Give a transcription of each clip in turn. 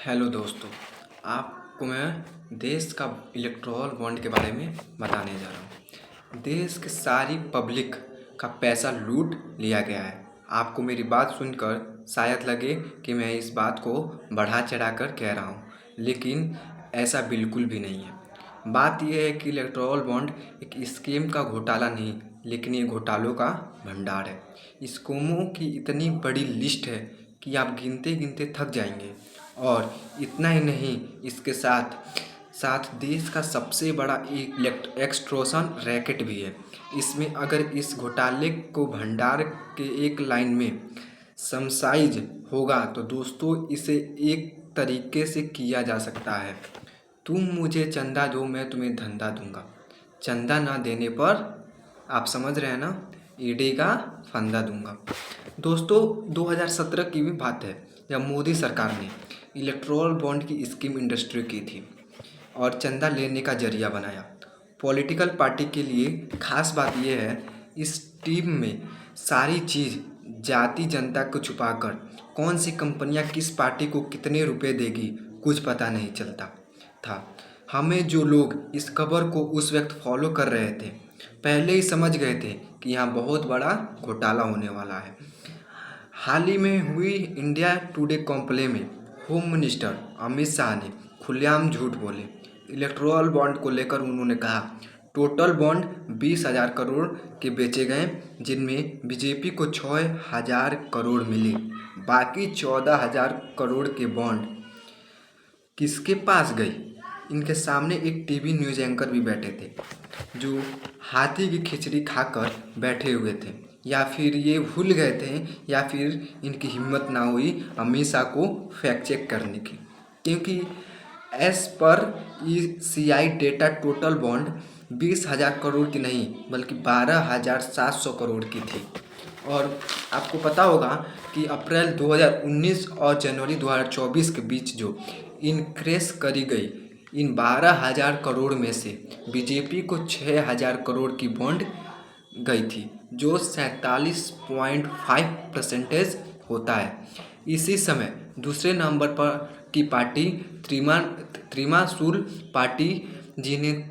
Hello दोस्तों, आपको मैं देश का इलेक्टोरल बॉन्ड के बारे में बताने जा रहा हूँ। देश की सारी पब्लिक का पैसा लूट लिया गया है। आपको मेरी बात सुनकर शायद लगे कि मैं इस बात को बढ़ा चढ़ा कर कह रहा हूँ, लेकिन ऐसा बिल्कुल भी नहीं है। बात यह है कि इलेक्टोरल बॉन्ड एक स्कीम का घोटाला नहीं, लेकिन ये घोटालों का भंडार है। स्कीमों की इतनी बड़ी लिस्ट है कि आप गिनते गिनते थक जाएंगे। और इतना ही नहीं, इसके साथ साथ देश का सबसे बड़ा एक्सटॉर्शन रैकेट भी है। इसमें अगर इस घोटाले को भंडार के एक लाइन में समसाइज होगा तो दोस्तों इसे एक तरीके से किया जा सकता है। तुम मुझे चंदा दो, मैं तुम्हें धंधा दूंगा। चंदा ना देने पर आप समझ रहे हैं ना, ईडी का फंदा दूंगा। दोस्तों 2017 की भी बात है, जब मोदी सरकार ने इलेक्टोरल बॉन्ड की स्कीम इंडस्ट्री की थी और चंदा लेने का जरिया बनाया। पॉलिटिकल पार्टी के लिए खास बात यह है, इस टीम में सारी चीज़ जाति जनता को छुपाकर कौन सी कंपनियां किस पार्टी को कितने रुपए देगी कुछ पता नहीं चलता था। हमें जो लोग इस खबर को उस वक्त फॉलो कर रहे थे पहले ही समझ गए थे कि यहाँ बहुत बड़ा घोटाला होने वाला है। हाल ही में हुई इंडिया टुडे कॉन्क्लेव में होम मिनिस्टर अमित शाह ने खुलेआम झूठ बोले। इलेक्टोरल बॉन्ड को लेकर उन्होंने कहा, टोटल बॉन्ड 20,000 करोड़ के बेचे गए, जिनमें बीजेपी को 6,000 करोड़ मिले। बाकी 14,000 करोड़ के बॉन्ड किसके पास गई? इनके सामने एक टीवी न्यूज़ एंकर भी बैठे थे, जो हाथी की खिचड़ी खाकर बैठे हुए थे, या फिर ये भूल गए थे, या फिर इनकी हिम्मत ना हुई अमित शाह को फैक्ट चेक करने की। क्योंकि एज पर ECI data total bond 20,000 crore की नहीं बल्कि 12,700 करोड़ की थी। और आपको पता होगा कि अप्रैल 2019 और जनवरी 2024 के बीच जो इनक्रेस करी गई, इन 12,000 करोड़ में से बीजेपी को 6,000 करोड़ की बॉन्ड गई थी, जो 47.5% होता है। इसी समय दूसरे नंबर पर की पार्टी त्रिमासूल पार्टी जिन्हें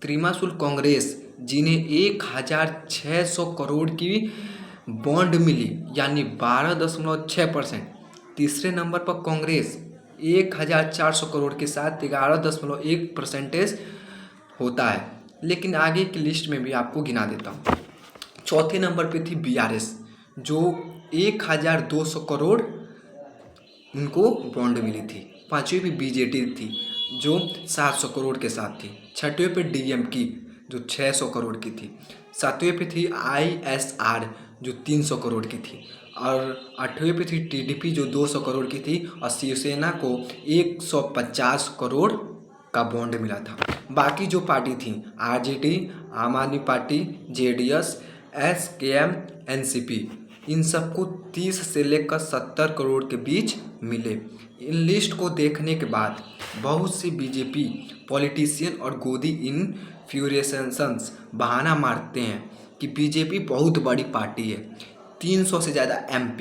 त्रिमासूल कांग्रेस, जिन्हें 1,600 करोड़ की बॉन्ड मिली, यानी 12.6%। तीसरे नंबर पर कांग्रेस 1,400 करोड़ के साथ 11.1% होता है। लेकिन आगे की लिस्ट में भी आपको गिना देता हूँ। चौथे नंबर पे थी BRS, जो 1,200 करोड़ उनको बॉन्ड मिली थी। पाँचवीं पे BJD थी, जो 700 करोड़ के साथ थी। छठवें पे DMK, जो 600 करोड़ की थी। सातवें पे थी ISR, जो 300 करोड़ की थी। और आठवें पे थी TDP, जो 200 करोड़ की थी। और शिवसेना को 150 करोड़ का बॉन्ड मिला था। बाकी जो पार्टी थी RJD, आम आदमी पार्टी, JDS, SKM, NCP, इन सबको 30 से लेकर 70 करोड़ के बीच मिले। इन लिस्ट को देखने के बाद बहुत सी बीजेपी पॉलिटिशियन और गोदी इन्फ्लुएंसर्स बहाना मारते हैं कि बीजेपी बहुत बड़ी पार्टी है, 300 से ज़्यादा MP,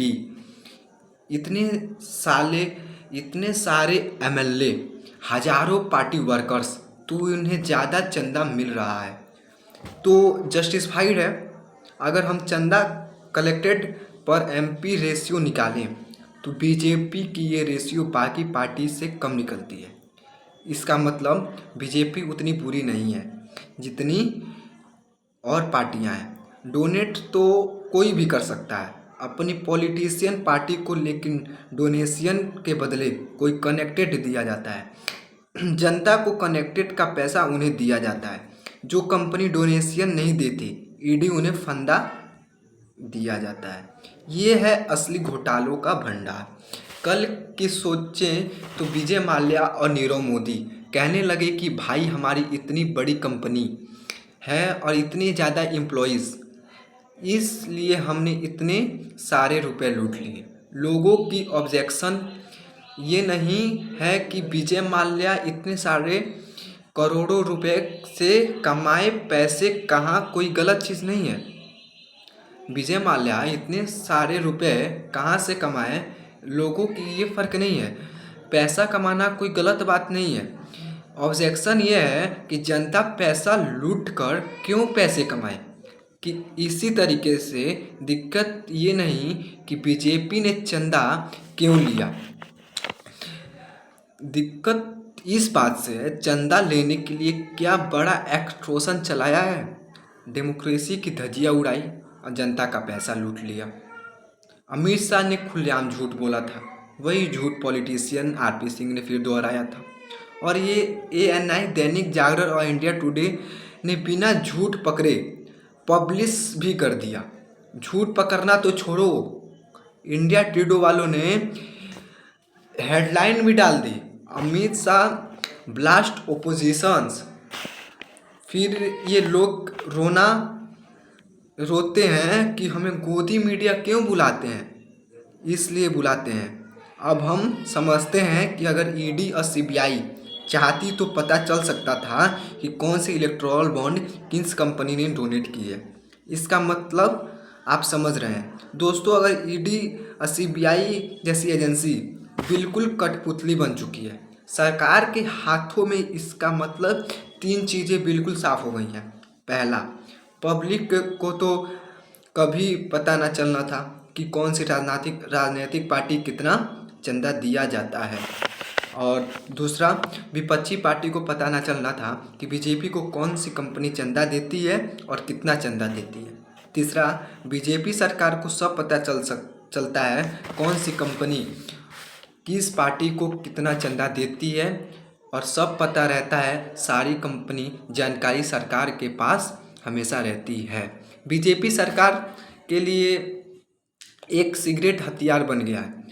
इतने सारे MLA, हजारों पार्टी वर्कर्स, तो इन्हें ज़्यादा चंदा मिल रहा है तो जस्टिफाइड है। अगर हम चंदा कलेक्टेड पर MP रेशियो निकालें तो बीजेपी की ये रेशियो बाकी पार्टी से कम निकलती है। इसका मतलब बीजेपी उतनी बुरी नहीं है जितनी और पार्टियां हैं। डोनेट तो कोई भी कर सकता है अपनी पॉलिटिशियन पार्टी को, लेकिन डोनेशन के बदले कोई कनेक्टेड दिया जाता है। जनता को कनेक्टेड का पैसा उन्हें दिया जाता है। जो कंपनी डोनेशन नहीं देती, ईडी उन्हें फंदा दिया जाता है। ये है असली घोटालों का भंडार। कल की सोचें तो विजय माल्या और नीरव मोदी कहने लगे कि भाई हमारी इतनी बड़ी कंपनी है और इतने ज़्यादा एम्प्लॉयज़, इसलिए हमने इतने सारे रुपए लूट लिए। लोगों की ऑब्जेक्शन ये नहीं है कि विजय माल्या इतने सारे करोड़ों रुपए से कमाए पैसे कहाँ कोई गलत चीज़ नहीं है। विजय माल्या इतने सारे रुपए कहाँ से कमाए, लोगों की ये फ़र्क नहीं है। पैसा कमाना कोई गलत बात नहीं है। ऑब्जेक्शन ये है कि जनता पैसा लूट कर क्यों पैसे कमाए। कि इसी तरीके से दिक्कत ये नहीं कि बीजेपी ने चंदा क्यों लिया, दिक्कत इस बात से है चंदा लेने के लिए क्या बड़ा एक्सटॉर्शन चलाया है, डेमोक्रेसी की धज्जियां उड़ाई और जनता का पैसा लूट लिया। अमित शाह ने खुलेआम झूठ बोला था, वही झूठ पॉलिटिशियन आरपी सिंह ने फिर दोहराया था। और ये एएनआई, दैनिक जागरण और इंडिया टुडे ने बिना झूठ पकड़े पब्लिश भी कर दिया। झूठ पकड़ना तो छोड़ो, इंडिया टुडे वालों ने हेडलाइन भी डाल दी, अमित शाह ब्लास्ट ओपोजिशंस। फिर ये लोग रोते हैं कि हमें गोदी मीडिया क्यों बुलाते हैं, इसलिए बुलाते हैं। अब हम समझते हैं कि अगर ईडी और सीबीआई चाहती तो पता चल सकता था कि कौन से इलेक्टोरल बॉन्ड किस कंपनी ने डोनेट की है। इसका मतलब आप समझ रहे हैं दोस्तों। अगर ईडी और सीबीआई जैसी एजेंसी बिल्कुल कठपुतली बन चुकी है सरकार के हाथों में, इसका मतलब 3 चीज़ें बिल्कुल साफ हो गई हैं। पहला, पब्लिक को तो कभी पता ना चलना था कि कौन सी राजनीतिक पार्टी कितना चंदा दिया जाता है। और दूसरा, विपक्षी पार्टी को पता ना चलना था कि बीजेपी को कौन सी कंपनी चंदा देती है और कितना चंदा देती है। तीसरा, बीजेपी सरकार को सब पता चलता है कौन सी कंपनी किस पार्टी को कितना चंदा देती है, और सब पता रहता है, सारी कंपनी जानकारी सरकार के पास हमेशा रहती है। बीजेपी सरकार के लिए एक सिगरेट हथियार बन गया है।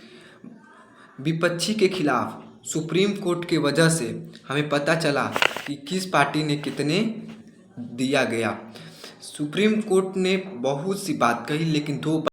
विपक्षी के खिलाफ सुप्रीम कोर्ट की वजह से हमें पता चला कि किस पार्टी ने कितने दिया गया। सुप्रीम कोर्ट ने बहुत सी बात कही, लेकिन 2